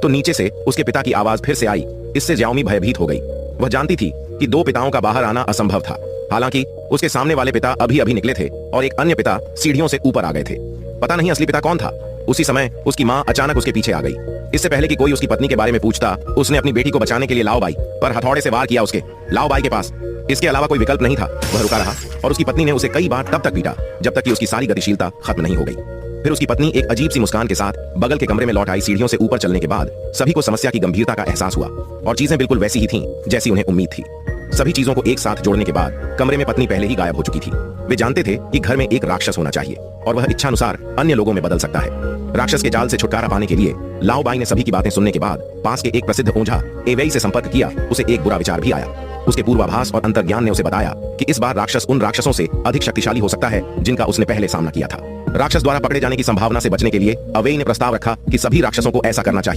तो नीचे से उसके पिता की आवाज फिर से आई। इससे ज्याओमी भयभीत हो गई। वह जानती थी कि दो पिताओं का बाहर आना असंभव था। हालांकि उसके सामने वाले पिता अभी अभी निकले थे और एक अन्य पिता सीढ़ियों से ऊपर आ गए थे। पता नहीं असली पिता कौन था। उसी समय उसकी माँ अचानक उसके पीछे आ गई। इससे पहले कि कोई उसकी पत्नी के बारे में पूछता, उसने अपनी बेटी को बचाने के लिए लाओबाई पर हथौड़े से वार किया उसके लाओबाई के पास। इसके अलावा कोई विकल्प नहीं था। वह रुका रहा और उसकी पत्नी ने उसे कई बार तब तक पीटा जब तक कि उसकी सारी गतिशीलता खत्म नहीं हो गई। फिर उसकी पत्नी एक अजीब सी मुस्कान के साथ बगल के कमरे में लौट आई। सीढ़ियों से ऊपर चलने के बाद सभी को समस्या की गंभीरता का एहसास हुआ और चीजें बिल्कुल वैसी ही थीं जैसी उन्हें उम्मीद थी। सभी चीजों को एक साथ जोड़ने के बाद कमरे में पत्नी पहले ही गायब हो चुकी थी। वे जानते थे कि घर में एक राक्षस होना चाहिए और वह इच्छानुसार अन्य लोगों में बदल सकता है। राक्षस के जाल से छुटकारा पाने के लिए लाओबाई ने सभी की बातें सुनने के बाद पास के एक प्रसिद्ध ओझा एवेई से संपर्क किया। उसे एक बुरा विचार भी आया। उसके पूर्वाभास और अंतर्ज्ञान ने उसे बताया कि इस बार राक्षस उन राक्षसों से अधिक शक्तिशाली हो सकता है जिनका उसने पहले सामना किया था। राक्षस द्वारा पकड़े जाने की संभावना से बचने के लिए अवेई ने प्रस्ताव रखा कि सभी राक्षसों को ऐसा करना चाहिए।